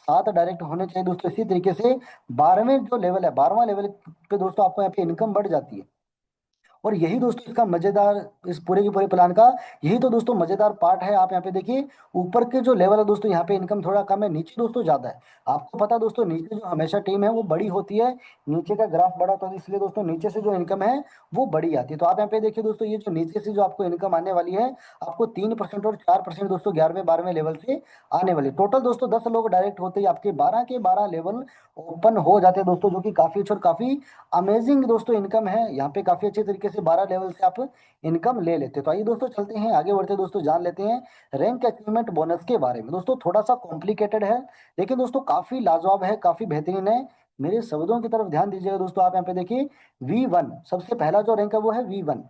7 डायरेक्ट होने चाहिए दोस्तों। इसी तरीके से 12वें जो लेवल है, 12वां लेवल पे दोस्तों आपको यहाँ पे इनकम बढ़ जाती है। और यही दोस्तों इसका मजेदार, इस पूरे के पूरे प्लान का यही तो दोस्तों मजेदार पार्ट है। आप यहाँ पे देखिए, ऊपर के जो लेवल है दोस्तों, यहाँ पे इनकम थोड़ा कम है, नीचे दोस्तों ज्यादा है। आपको पता है दोस्तों, नीचे जो हमेशा टीम है वो बड़ी होती है, नीचे का ग्राफ बड़ा होता है, इसलिए दोस्तों नीचे से जो इनकम है वो बड़ी आती है। तो आप यहाँ पे देखिए दोस्तों, ये जो नीचे से जो आपको इनकम आने वाली है, आपको 3% और 4% दोस्तों 11वें 12वें लेवल से आने वाली। टोटल दोस्तों 10 लोग डायरेक्ट होते ही आपके 12 के 12 लेवल ओपन हो जाते हैं दोस्तों, जो कि काफी अच्छा और काफी अमेजिंग दोस्तों इनकम है। यहाँ पे काफी अच्छे तरीके से 12 लेवल से आप इनकम ले लेते हैं। तो आइए दोस्तों चलते हैं आगे बढ़ते दोस्तों, जान लेते हैं रैंक अचीवमेंट बोनस के बारे में। दोस्तों थोड़ा सा कॉम्प्लिकेटेड है, लेकिन दोस्तों काफी लाजवाब है, काफी बेहतरीन है। मेरे शब्दों की तरफ ध्यान दीजिएगा दोस्तों। आप यहाँ पे देखिए, V1 सबसे पहला जो रैंक है वो है V1।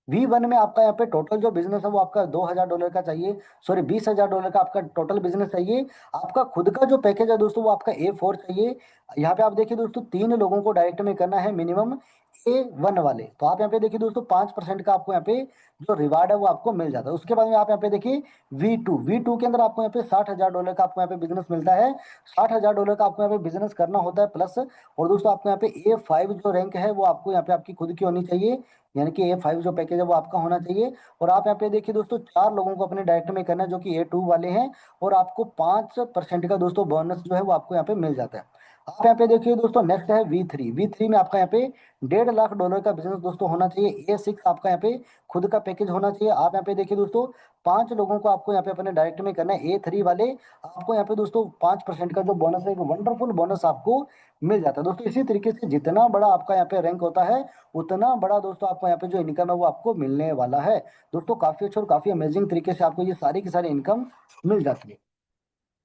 V1 में आपका यहाँ पे टोटल जो बिजनेस है वो आपका $2000 का चाहिए, सॉरी $20,000 का आपका टोटल बिजनेस चाहिए। आपका खुद का जो पैकेज है दोस्तों वो आपका A4 चाहिए। यहाँ पे आप देखिए दोस्तों, 3 लोगों को डायरेक्ट में करना है मिनिमम A1 वाले। तो आप यहाँ पे देखिए दोस्तों 5% का आपको यहाँ पे जो रिवार्ड है वो आपको मिल जाता है। उसके बाद में आप यहाँ पे देखिए V2 के अंदर आपको यहाँ पे $60,000 का आपको यहाँ पे बिजनेस मिलता है। $60,000 का आपको यहाँ पे बिजनेस करना होता है प्लस। और दोस्तों आपको यहाँ पे A5 जो रैंक है वो आपको यहाँ पे आपकी खुद की होनी चाहिए, यानी कि A5 जो पैकेज है वो आपका होना चाहिए। और आप यहाँ पे देखिए दोस्तों, 4 लोगों को अपने डायरेक्ट में करना है, जो कि A2 वाले हैं। और आपको 5% का दोस्तों बोनस जो है वो आपको यहाँ पे मिल जाता है। आप यहाँ पे देखिए दोस्तों, नेक्स्ट है V3 में आपका यहाँ पे $1.5 लाख का बिजनेस दोस्तों होना चाहिए। A6 आपका यहाँ पे खुद का पैकेज होना चाहिए। आप यहाँ पे देखिए दोस्तों, 5 लोगों को आपको यहाँ पे अपने डायरेक्ट में करना है A3 वाले। आपको यहाँ पे दोस्तों 5% का जो बोनस है, एक वंडरफुल बोनस आपको मिल जाता है दोस्तों। इसी तरीके से जितना बड़ा आपका यहाँ पे रैंक होता है, उतना बड़ा दोस्तों आपको यहाँ पे जो इनकम है वो आपको मिलने वाला है। दोस्तों काफी अच्छा और काफी अमेजिंग तरीके से आपको ये सारी की सारी इनकम मिल जाती है।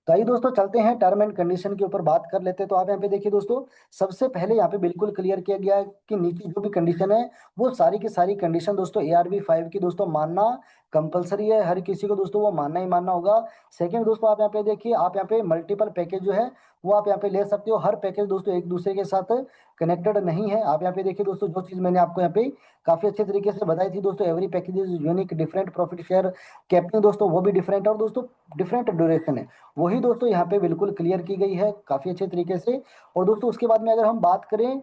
तो आइए दोस्तों चलते हैं टर्म एंड कंडीशन के ऊपर बात कर लेते हैं। तो आप यहाँ पे देखिए दोस्तों, सबसे पहले यहाँ पे बिल्कुल क्लियर किया गया है कि नीचे जो भी कंडीशन है वो सारी की सारी कंडीशन दोस्तों ARV5 की दोस्तों मानना कंपलसरी है, हर किसी को दोस्तों वो मानना ही मानना होगा। सेकंड दोस्तों, आप यहाँ पे देखिए, आप यहाँ पे मल्टीपल पैकेज जो है वो आप यहाँ पे ले सकते हो। हर पैकेज दोस्तों एक दूसरे के साथ कनेक्टेड नहीं है। आप यहाँ पे देखिए दोस्तों, जो चीज़ मैंने आपको यहाँ पे काफी अच्छे तरीके से बताई थी दोस्तों, every package is unique, different profit share capping दोस्तों वो भी डिफरेंट, और दोस्तों डिफरेंट ड्यूरेशन है, वही दोस्तों यहाँ पे बिल्कुल क्लियर की गई है काफी अच्छे तरीके से। और दोस्तों उसके बाद में अगर हम बात करें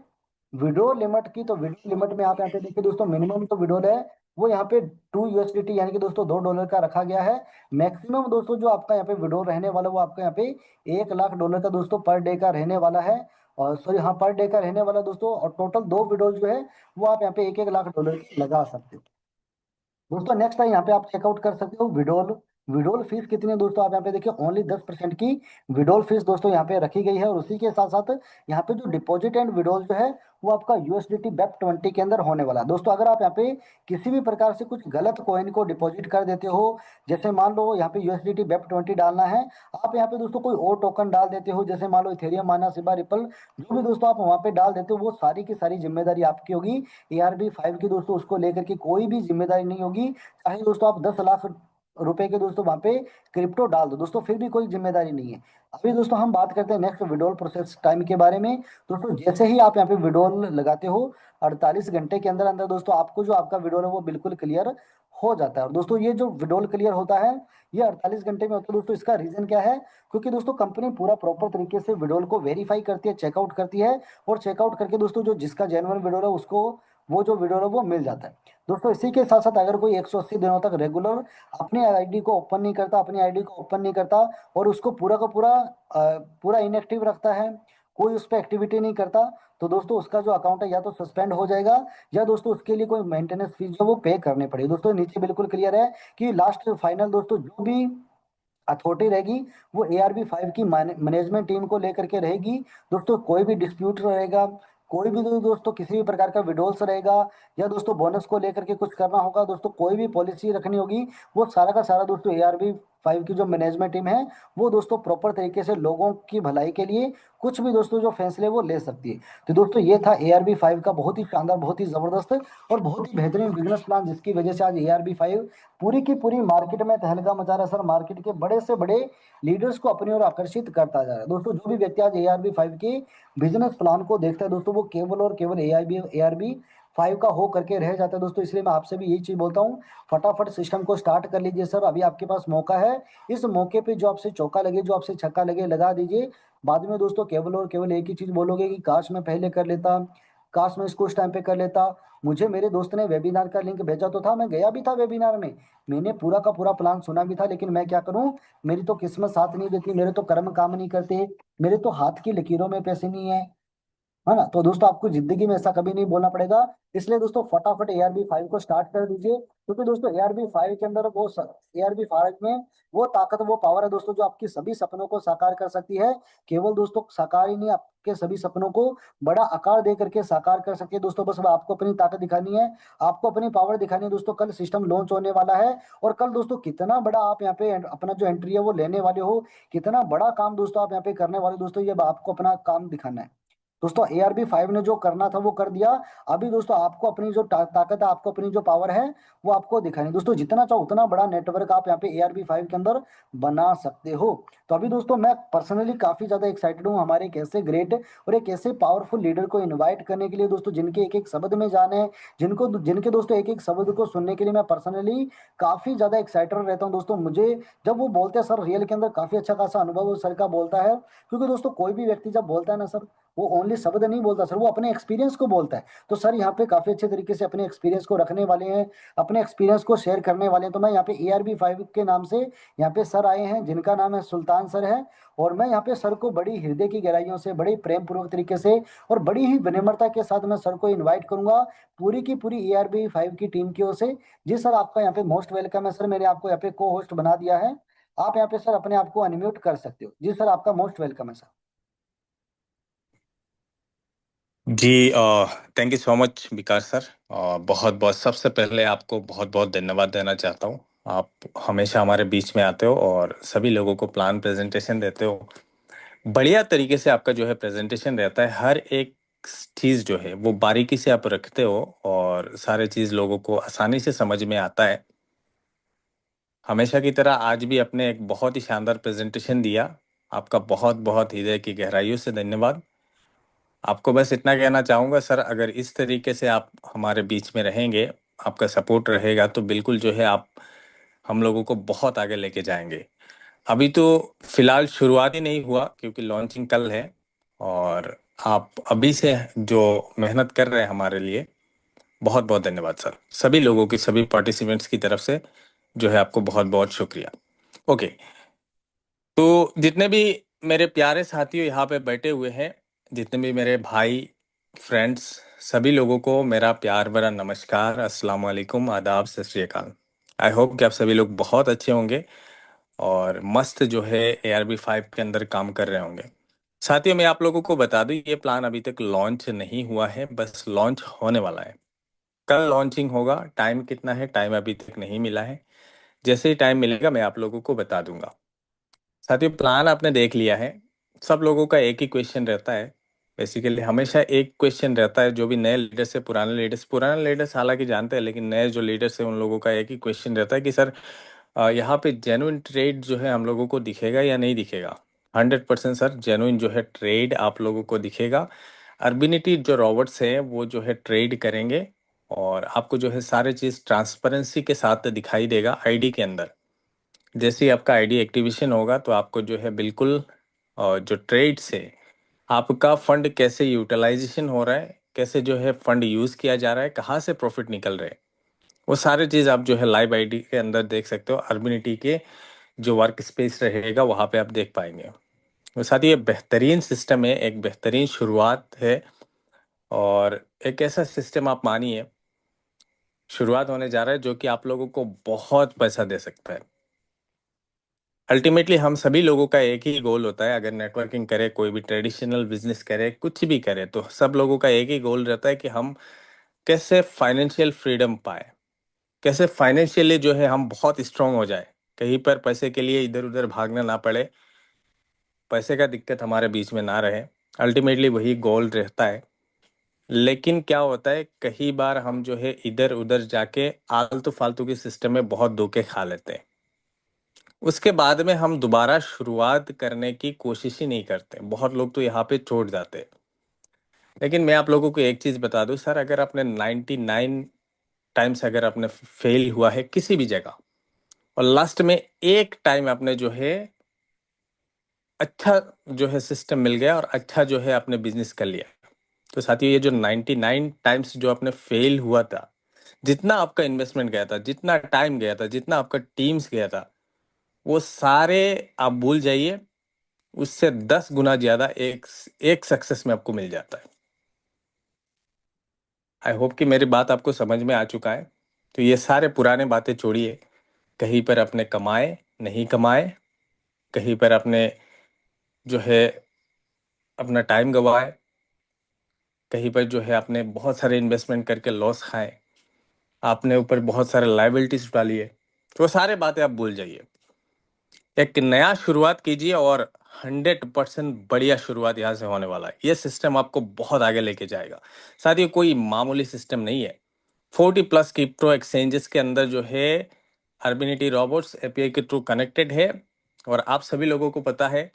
विड्रॉ लिमिट की, तो विड्रॉ लिमिट में आप यहाँ पे देखिए दोस्तों, मिनिमम तो विड्रॉल है वो यहाँ पे $2 यानी कि दोस्तों $2 का रखा गया है। मैक्सिमम दोस्तों जो आपका यहाँ पे विड्रॉल रहने वाला वो आपका यहाँ पे $1 लाख का दोस्तों पर डे का रहने वाला है। और सॉरी हाँ, पर डे का रहने वाला दोस्तों, और टोटल दो विड्रॉल जो है वो आप यहाँ पे $1 1 लाख की लगा सकते हो। दोस्तों नेक्स्ट है यहाँ पे आप चेकआउट कर सकते हो विड्रॉल। विड्रॉल फीस कितनी है दोस्तों, आप यहाँ पे देखिए ओनली 10% की विड्रॉल फीस दोस्तों यहाँ पे रखी गई है। और उसी के साथ साथ यहाँ पे जो डिपॉजिट एंड विड्रॉल जो है वो आपका यूएसडीटी BEP20 के अंदर होने वाला है। दोस्तों अगर आप यहाँ पे किसी भी प्रकार से कुछ गलत कॉइन को डिपॉजिट कर देते हो, जैसे मान लो यहाँ पे यूएसडीटी BEP20 डालना है, आप यहाँ पे दोस्तों कोई और टोकन डाल देते हो, जैसे मान लो इथेरियम, माना, शिबा, रिपल, जो भी दोस्तों आप वहाँ पे डाल देते हो, वो सारी की सारी जिम्मेदारी आपकी होगी। ARB5 की दोस्तों उसको लेकर के कोई भी जिम्मेदारी नहीं होगी। चाहे दोस्तों आप 10 लाख रुपए के दोस्तों वहां पे क्रिप्टो डाल दो दोस्तों, फिर भी कोई जिम्मेदारी नहीं है। अभी दोस्तों हम बात करते हैं नेक्स्ट विड्रॉल प्रोसेस टाइम के बारे में। दोस्तों जैसे ही आप यहाँ पे विड्रॉल लगाते हो, 48 घंटे के अंदर अंदर दोस्तों आपको जो आपका विड्रॉल है वो बिल्कुल क्लियर हो जाता है। और दोस्तों ये जो विड्रॉल क्लियर होता है ये 48 घंटे में होता है दोस्तों। इसका रीजन क्या है, क्योंकि दोस्तों कंपनी पूरा प्रॉपर तरीके से विड्रॉल को वेरीफाई करती है, चेकआउट करती है, और चेकआउट करके दोस्तों जो जिसका जेन्युइन विड्रॉल है उसको वो जो विड्रॉल है वो मिल जाता है। दोस्तों इसी के साथ साथ अगर कोई 180 दिनों तक रेगुलर अपनी आईडी को ओपन नहीं करता, अपनी आईडी को ओपन नहीं करता, और उसको पूरा का पूरा पूरा इनएक्टिव रखता है, कोई उस पर एक्टिविटी नहीं करता, तो दोस्तों उसका जो अकाउंट है या तो सस्पेंड हो जाएगा, या दोस्तों उसके लिए कोई मेंटेनेंस फीस जो वो पे करनी पड़ेगी। दोस्तों नीचे बिल्कुल क्लियर है कि लास्ट फाइनल दोस्तों जो भी अथॉरिटी रहेगी वो ARB5 की मैनेजमेंट टीम को लेकर के रहेगी। दोस्तों कोई भी डिस्प्यूट रहेगा, कोई भी दोस्तों किसी भी प्रकार का विड्रॉल्स रहेगा, या दोस्तों बोनस को लेकर के कुछ करना होगा, दोस्तों कोई भी पॉलिसी रखनी होगी, वो सारा का सारा दोस्तों ARB5 की जो मैनेजमेंट टीम है वो दोस्तों प्रॉपर तरीके से लोगों की भलाई के लिए कुछ भी दोस्तों जो फैसले वो ले सकती है। तो दोस्तों ये था ARB5 का बहुत ही शानदार, बहुत ही जबरदस्त और बहुत ही बेहतरीन बिजनेस प्लान, जिसकी वजह से आज ARB5 पूरी की पूरी मार्केट में तहलका मचा रहा है सर। मार्केट के बड़े से बड़े लीडर्स को अपनी ओर आकर्षित करता जा रहा है। दोस्तों जो भी व्यक्ति आज ARB5 के बिजनेस प्लान को देखता है दोस्तों, वो केवल और केवल ARB5 का हो करके रह जाता है दोस्तों। इसलिए मैं आपसे भी यही चीज बोलता हूँ, फटाफट सिस्टम को स्टार्ट कर लीजिए सर, अभी आपके पास मौका है। इस मौके पे जो आपसे चौका लगे, जो आपसे छक्का लगे, लगा दीजिए। बाद में दोस्तों केवल और केवल एक ही चीज बोलोगे कि काश मैं पहले कर लेता, काश मैं इसको उस टाइम पे कर लेता। मुझे मेरे दोस्त ने वेबिनार का लिंक भेजा तो था, मैं गया भी था वेबिनार में, मैंने पूरा का पूरा प्लान सुना भी था, लेकिन मैं क्या करूं, मेरी तो किस्मत साथ नहीं देती, मेरे तो कर्म काम नहीं करते, मेरे तो हाथ की लकीरों में पैसे नहीं है, है ना। तो दोस्तों आपको जिंदगी में ऐसा कभी नहीं बोलना पड़ेगा। इसलिए दोस्तों फटाफट ARB5 को स्टार्ट कर दीजिए, क्योंकि दोस्तों ARB5 के अंदर वो ARB5 में वो ताकत, वो पावर है दोस्तों, जो आपकी सभी सपनों को साकार कर सकती है। केवल दोस्तों साकार ही नहीं, आपके सभी सपनों को बड़ा आकार दे करके साकार कर सकती है दोस्तों। बस अब आपको अपनी ताकत दिखानी है, आपको अपनी पावर दिखानी है दोस्तों। कल सिस्टम लॉन्च होने वाला है, और कल दोस्तों कितना बड़ा आप यहाँ पे अपना जो एंट्री है वो लेने वाले हो, कितना बड़ा काम दोस्तों आप यहाँ पे करने वाले हो दोस्तों, ये आपको अपना काम दिखाना है। दोस्तों ARB5 ने जो करना था वो कर दिया। अभी दोस्तों आपको अपनी जो ताकत है, आपको अपनी जो पावर है वो आपको दिखानी है। दोस्तों जितना चाहो उतना बड़ा नेटवर्क आप यहाँ पे ARB5 के अंदर बना सकते हो। तो अभी दोस्तों मैं पर्सनली काफी ज्यादा एक्साइटेड हूँ हमारे एक ऐसे ग्रेट और एक ऐसे पावरफुल लीडर को इन्वाइट करने के लिए दोस्तों, जिनके एक एक शब्द में जाने हैं, जिनको जिनके दोस्तों एक एक शब्द को सुनने के लिए मैं पर्सनली काफी ज्यादा एक्साइटेड रहता हूँ दोस्तों। मुझे जब वो बोलते हैं सर, रियल के अंदर काफी अच्छा खासा अनुभव सर का बोलता है, क्योंकि दोस्तों कोई भी व्यक्ति जब बोलता है ना सर, वो ओनली शब्द नहीं बोलता सर, वो अपने एक्सपीरियंस को बोलता है। तो सर यहाँ पे काफी अच्छे तरीके से अपने एक्सपीरियंस को रखने वाले हैं, अपने एक्सपीरियंस को शेयर करने वाले हैं। तो मैं यहाँ पे ARB5 के नाम से यहाँ पे सर आए हैं, जिनका नाम है सुल्तान सर है। और मैं यहाँ पे सर को बड़ी हृदय की गहराइयों से, बड़ी प्रेम पूर्वक तरीके से और बड़ी ही विनम्रता के साथ मैं सर को इन्वाइट करूंगा, पूरी की पूरी ARB5 की टीम की ओर से। जी सर, आपका यहाँ पे मोस्ट वेलकम है सर, मैंने आपको यहाँ पे को होस्ट बना दिया है। आप यहाँ पे सर अपने आप को अनम्यूट कर सकते हो। जी सर, आपका मोस्ट वेलकम है सर। जी, thank you so much Vikas sir. बहुत बहुत सबसे पहले आपको बहुत बहुत धन्यवाद देना चाहता हूँ। आप हमेशा हमारे बीच में आते हो और सभी लोगों को प्लान प्रेजेंटेशन देते हो। बढ़िया तरीके से आपका जो है प्रेजेंटेशन रहता है। हर एक चीज़ जो है वो बारीकी से आप रखते हो और सारे चीज़ लोगों को आसानी से समझ में आता है। हमेशा की तरह आज भी आपने एक बहुत ही शानदार प्रेजेंटेशन दिया। आपका बहुत बहुत हृदय की गहराइयों से धन्यवाद। आपको बस इतना कहना चाहूँगा सर, अगर इस तरीके से आप हमारे बीच में रहेंगे, आपका सपोर्ट रहेगा, तो बिल्कुल जो है आप हम लोगों को बहुत आगे लेके जाएंगे। अभी तो फिलहाल शुरुआत ही नहीं हुआ क्योंकि लॉन्चिंग कल है। और आप अभी से जो मेहनत कर रहे हैं हमारे लिए, बहुत बहुत धन्यवाद सर। सभी लोगों की, सभी पार्टिसिपेंट्स की तरफ से जो है आपको बहुत बहुत शुक्रिया। ओके, तो जितने भी मेरे प्यारे साथियों यहाँ पे बैठे हुए हैं, जितने भी मेरे भाई, फ्रेंड्स, सभी लोगों को मेरा प्यार भरा नमस्कार, अस्सलाम वालेकुम, आदाब, सत श्री अकाल। आई होप कि आप सभी लोग बहुत अच्छे होंगे और मस्त जो है ARB5 के अंदर काम कर रहे होंगे। साथियों, मैं आप लोगों को बता दूं, ये प्लान अभी तक लॉन्च नहीं हुआ है, बस लॉन्च होने वाला है। कल लॉन्चिंग होगा। टाइम कितना है, टाइम अभी तक नहीं मिला है। जैसे ही टाइम मिलेगा मैं आप लोगों को बता दूंगा। साथियों, प्लान आपने देख लिया है। सब लोगों का एक ही क्वेश्चन रहता है। बेसिकली हमेशा एक क्वेश्चन रहता है, जो भी नए लीडर्स है, पुराने लीडर्स हालांकि जानते हैं, लेकिन नए जो लीडर्स है उन लोगों का एक ही क्वेश्चन रहता है कि सर यहाँ पे जेन्युइन ट्रेड जो है हम लोगों को दिखेगा या नहीं दिखेगा। 100% सर, जेन्युइन जो है ट्रेड आप लोगों को दिखेगा। अर्बिनिटी जो रॉबर्ट्स हैं वो जो है ट्रेड करेंगे और आपको जो है सारी चीज़ ट्रांसपेरेंसी के साथ दिखाई देगा आईडी के अंदर। जैसे ही आपका आईडी एक्टिवेशन होगा तो आपको जो है बिल्कुल जो ट्रेड्स है, आपका फंड कैसे यूटिलाइजेशन हो रहा है, कैसे जो है फंड यूज़ किया जा रहा है, कहाँ से प्रॉफिट निकल रहे हैं, वो सारी चीज़ आप जो है लाइव आईडी के अंदर देख सकते हो। अर्बिनिटी के जो वर्क स्पेस रहेगा वहाँ पे आप देख पाएंगे। और साथ ही ये बेहतरीन सिस्टम है, एक बेहतरीन शुरुआत है और एक ऐसा सिस्टम आप मानिए शुरुआत होने जा रहा है जो कि आप लोगों को बहुत पैसा दे सकता है। अल्टीमेटली हम सभी लोगों का एक ही गोल होता है, अगर नेटवर्किंग करे, कोई भी ट्रेडिशनल बिजनेस करे, कुछ भी करे, तो सब लोगों का एक ही गोल रहता है कि हम कैसे फाइनेंशियल फ्रीडम पाए, कैसे फाइनेंशियली जो है हम बहुत स्ट्रांग हो जाए, कहीं पर पैसे के लिए इधर उधर भागना ना पड़े, पैसे का दिक्कत हमारे बीच में ना रहे। अल्टीमेटली वही गोल रहता है। लेकिन क्या होता है, कई बार हम जो है इधर उधर जाके आलतू फालतू के सिस्टम में बहुत धोखे खा लेते हैं। उसके बाद में हम दोबारा शुरुआत करने की कोशिश ही नहीं करते, बहुत लोग तो यहाँ पे छोड़ जाते हैं। लेकिन मैं आप लोगों को एक चीज बता दूं सर, अगर आपने 99 टाइम्स अगर आपने फेल हुआ है किसी भी जगह और लास्ट में एक टाइम आपने जो है अच्छा जो है सिस्टम मिल गया और अच्छा जो है आपने बिजनेस कर लिया, तो साथियों ये जो 99 टाइम्स जो आपने फेल हुआ था, जितना आपका इन्वेस्टमेंट गया था, जितना टाइम गया था, जितना आपका टीम्स गया था, वो सारे आप भूल जाइए। उससे 10 गुना ज्यादा एक एक सक्सेस में आपको मिल जाता है। आई होप कि मेरी बात आपको समझ में आ चुका है। तो ये सारे पुराने बातें छोड़िए। कहीं पर अपने कमाए, नहीं कमाए, कहीं पर अपने जो है अपना टाइम गवाए, कहीं पर जो है आपने बहुत सारे इन्वेस्टमेंट करके लॉस खाए, आपने ऊपर बहुत सारे लाइबिलिटीज डाली है, तो वो सारे बातें आप भूल जाइए। एक नया शुरुआत कीजिए और 100% बढ़िया शुरुआत यहाँ से होने वाला है। ये सिस्टम आपको बहुत आगे लेके जाएगा। साथ ही कोई मामूली सिस्टम नहीं है। 40+ क्रिप्टो एक्सचेंजेस के अंदर जो है अर्बिनिटी रोबोट्स एपीआई के थ्रू कनेक्टेड है। और आप सभी लोगों को पता है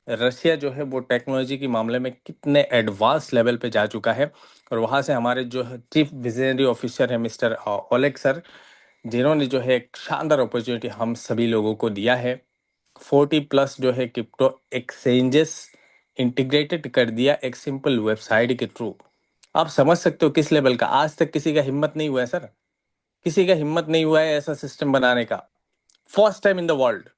रशिया जो है वो टेक्नोलॉजी के मामले में कितने एडवांस लेवल पे जा चुका है। और वहाँ से हमारे जो चीफ विजनरी ऑफिसर है मिस्टर ओलेग सर, जिन्होंने जो है एक शानदार अपॉर्चुनिटी हम सभी लोगों को दिया है। 40+ जो है क्रिप्टो एक्सचेंजेस इंटीग्रेटेड कर दिया एक सिंपल वेबसाइट के थ्रू। आप समझ सकते हो किस लेवल का। आज तक किसी का हिम्मत नहीं हुआ है सर, किसी का हिम्मत नहीं हुआ है ऐसा सिस्टम बनाने का। First time in the world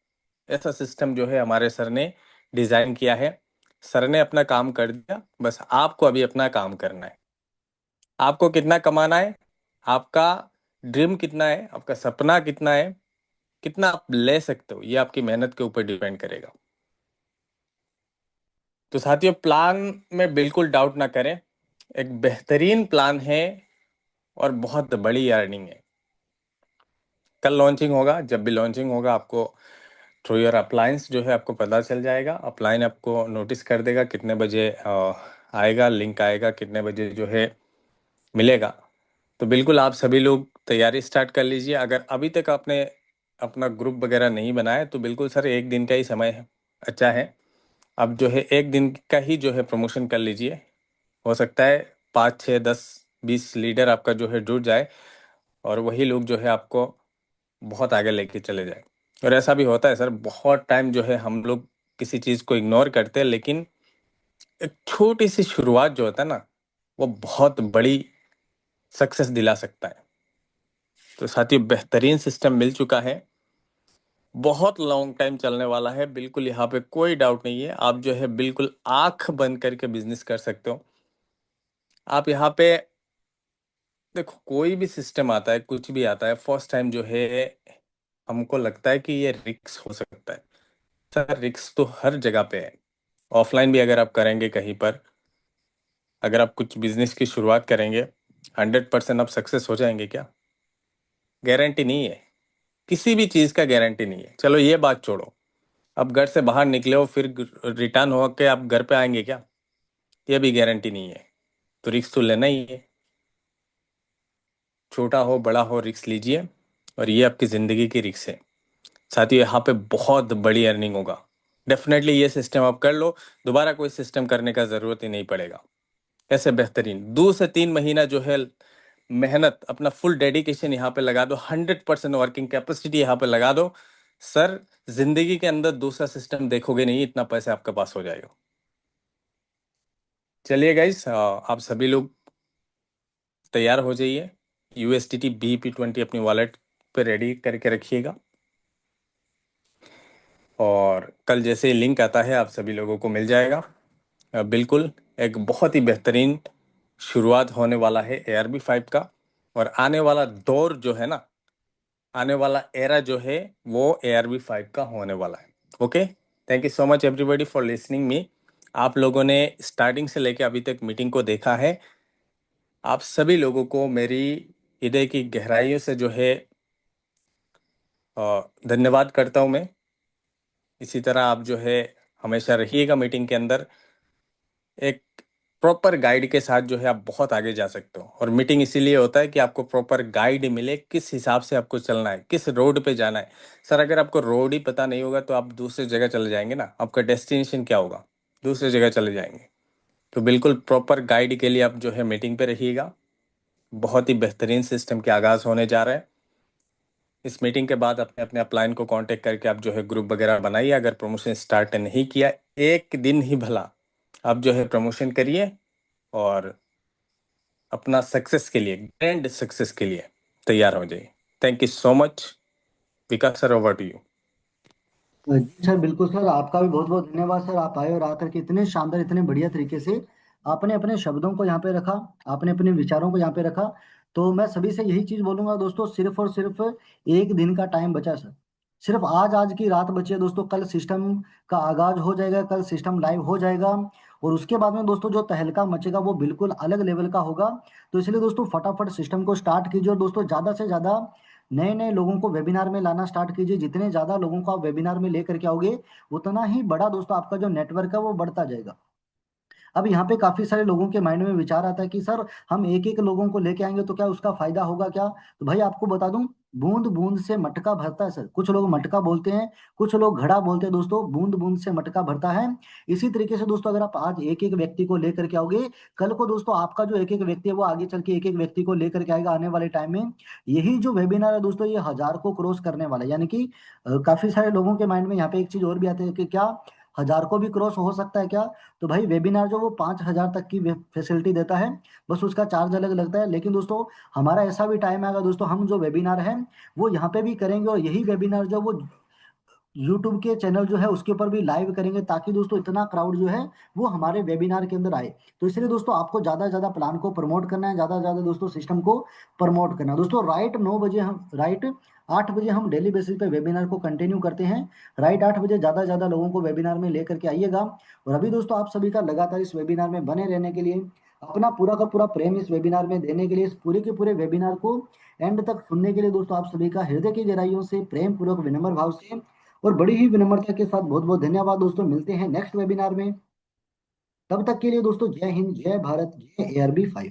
ऐसा सिस्टम जो है हमारे सर ने डिजाइन किया है। सर ने अपना काम कर दिया, बस आपको अभी अपना काम करना है। आपको कितना कमाना है, आपका ड्रीम कितना है, आपका सपना कितना है, कितना आप ले सकते हो, ये आपकी मेहनत के ऊपर डिपेंड करेगा। तो साथियों, प्लान में बिल्कुल डाउट ना करें। एक बेहतरीन प्लान है और बहुत बड़ी अर्निंग है। कल लॉन्चिंग होगा, जब भी लॉन्चिंग होगा आपको थ्रू योर अप्लायंस जो है आपको पता चल जाएगा। अप्लायन आपको नोटिस कर देगा कितने बजे आएगा, लिंक आएगा कितने बजे जो है मिलेगा। तो बिल्कुल आप सभी लोग तैयारी स्टार्ट कर लीजिए। अगर अभी तक आपने अपना ग्रुप वगैरह नहीं बनाया तो बिल्कुल सर, एक दिन का ही समय है, अच्छा है। अब जो है एक दिन का ही जो है प्रमोशन कर लीजिए। हो सकता है 5 6 10 20 लीडर आपका जो है जुड़ जाए, और वही लोग जो है आपको बहुत आगे लेके चले जाए। और ऐसा भी होता है सर, बहुत टाइम जो है हम लोग किसी चीज़ को इग्नोर करते हैं, लेकिन एक छोटी सी शुरुआत जो होता है ना, वो बहुत बड़ी सक्सेस दिला सकता है। तो साथियों, बेहतरीन सिस्टम मिल चुका है, बहुत लॉन्ग टाइम चलने वाला है, बिल्कुल यहाँ पे कोई डाउट नहीं है। आप जो है बिल्कुल आंख बंद करके बिजनेस कर सकते हो। आप यहाँ पे देखो, कोई भी सिस्टम आता है, कुछ भी आता है, फर्स्ट टाइम जो है हमको लगता है कि ये रिस्क हो सकता है। सर, रिस्क तो हर जगह पे है। ऑफलाइन भी अगर आप करेंगे कहीं पर, अगर आप कुछ बिजनेस की शुरुआत करेंगे, 100% आप सक्सेस हो जाएंगे क्या? गारंटी नहीं है। किसी भी चीज का गारंटी नहीं है। चलो ये बात छोड़ो, अब घर से बाहर निकले हो, फिर रिटर्न हो के आप घर पे आएंगे क्या? ये भी गारंटी नहीं है। तो रिस्क तो लेना ही है। छोटा हो बड़ा हो, रिस्क लीजिए, और ये आपकी जिंदगी की रिस्क है। साथ ही यहाँ पे बहुत बड़ी अर्निंग होगा। डेफिनेटली ये सिस्टम आप कर लो, दोबारा कोई सिस्टम करने का जरूरत ही नहीं पड़ेगा। ऐसे बेहतरीन 2 से 3 महीना जो है मेहनत, अपना फुल डेडिकेशन यहाँ पे लगा दो, 100% वर्किंग कैपेसिटी यहाँ पे लगा दो। सर, जिंदगी के अंदर दूसरा सिस्टम देखोगे नहीं, इतना पैसा आपके पास हो जाएगा। चलिए गाइस, आप सभी लोग तैयार हो जाइए। USDT BEP20 अपनी वॉलेट पे रेडी करके रखिएगा, और कल जैसे ही लिंक आता है आप सभी लोगों को मिल जाएगा। बिल्कुल, एक बहुत ही बेहतरीन शुरुआत होने वाला है ARB5 का। और आने वाला दौर जो है ना, आने वाला एरा जो है, वो ARB5 का होने वाला है। Okay, thank you so much everybody for listening me. आप लोगों ने स्टार्टिंग से लेके अभी तक मीटिंग को देखा है। आप सभी लोगों को मेरी हृदय की गहराइयों से जो है धन्यवाद करता हूँ मैं। इसी तरह आप जो है हमेशा रहिएगा मीटिंग के अंदर। एक प्रॉपर गाइड के साथ जो है आप बहुत आगे जा सकते हो। और मीटिंग इसीलिए होता है कि आपको प्रॉपर गाइड मिले, किस हिसाब से आपको चलना है, किस रोड पे जाना है। सर, अगर आपको रोड ही पता नहीं होगा तो आप दूसरी जगह चले जाएंगे ना, आपका डेस्टिनेशन क्या होगा? दूसरी जगह चले जाएंगे। तो बिल्कुल प्रॉपर गाइड के लिए आप जो है मीटिंग पे रहिएगा। बहुत ही बेहतरीन सिस्टम के आगाज होने जा रहा है। इस मीटिंग के बाद अपने अपने अपलाइन को कांटेक्ट करके आप जो है ग्रुप वगैरह बनाइए। अगर प्रमोशन स्टार्ट नहीं किया, एक दिन ही भला आप जो है प्रमोशन करिए, और अपना सक्सेस के लिए, ग्रैंड सक्सेस के लिए तैयार हो जाइए। Thank you so much. Vikas sir, over to you. जी सर, बिल्कुल सर, आपका भी बहुत बहुत धन्यवाद सर। आप आए और आकर के इतने शानदार, इतने बढ़िया तरीके से आपने अपने शब्दों को यहाँ पे रखा, आपने अपने विचारों को यहाँ पे रखा। तो मैं सभी से यही चीज बोलूंगा दोस्तों, सिर्फ और सिर्फ एक दिन का टाइम बचा सर। सिर्फ आज आज की रात बची है दोस्तों, कल सिस्टम का आगाज हो जाएगा, कल सिस्टम लाइव हो जाएगा। और उसके बाद में दोस्तों जो तहलका मचेगा वो बिल्कुल अलग लेवल का होगा। तो इसलिए दोस्तों फटाफट सिस्टम को स्टार्ट कीजिए, और दोस्तों ज्यादा से ज्यादा नए नए लोगों को वेबिनार में लाना स्टार्ट कीजिए। जितने ज्यादा लोगों को आप वेबिनार में लेकर के आओगे, उतना ही बड़ा दोस्तों आपका जो नेटवर्क है वो बढ़ता जाएगा। अब यहाँ पे काफी सारे लोगों के माइंड में विचार आता है कि सर हम एक एक लोगों को लेके आएंगे तो क्या उसका फायदा होगा क्या? तो भाई आपको बता दूं, बूंद बूंद से मटका भरता है सर। कुछ लोग मटका बोलते हैं, कुछ लोग घड़ा बोलते हैं दोस्तों। बूंद बूंद से मटका भरता है। इसी तरीके से दोस्तों अगर आप आज एक एक व्यक्ति को लेकर के आओगे, कल को दोस्तों आपका जो एक एक व्यक्ति है वो आगे चल के एक एक व्यक्ति को लेकर के आएगा आने वाले टाइम में। यही जो वेबिनार है दोस्तों, ये 1000 को क्रॉस करने वाला है। यानी कि काफी सारे लोगों के माइंड में यहाँ पे एक चीज और भी आती है कि क्या 1000 को भी क्रॉस हो सकता है क्या? तो भाई वेबिनार जो वो 5000 तक की फैसिलिटी देता है, बस उसका चार्ज अलग लगता है। लेकिन दोस्तों हमारा ऐसा भी टाइम आएगा दोस्तों, हम जो वेबिनार है वो यहाँ पे भी करेंगे, और यही वेबिनार जो वो यूट्यूब के चैनल जो है उसके ऊपर भी लाइव करेंगे, ताकि दोस्तों इतना क्राउड जो है वो हमारे वेबिनार के अंदर आए। तो इसलिए दोस्तों आपको ज्यादा से ज्यादा प्लान को प्रमोट करना है, ज्यादा से ज्यादा दोस्तों सिस्टम को प्रमोट करना है। दोस्तों राइट 9 बजे हम राइट 8 बजे हम डेली बेसिस पे वेबिनार को कंटिन्यू करते हैं। राइट 8 बजे ज्यादा से ज्यादा लोगों को वेबिनार में लेकर के आइएगा। और अभी दोस्तों आप सभी का लगातार इस वेबिनार में बने रहने के लिए, अपना पूरा का पूरा प्रेम इस वेबिनार में देने के लिए, इस पूरे के पूरे वेबिनार को एंड तक सुनने के लिए दोस्तों आप सभी का हृदय की गहराइयों से प्रेम पूर्वक विनम्र भाव से और बड़ी ही विनम्रता के साथ बहुत बहुत धन्यवाद दोस्तों। मिलते हैं नेक्स्ट वेबिनार में। तब तक के लिए दोस्तों जय हिंद, जय भारत, जय ARB5।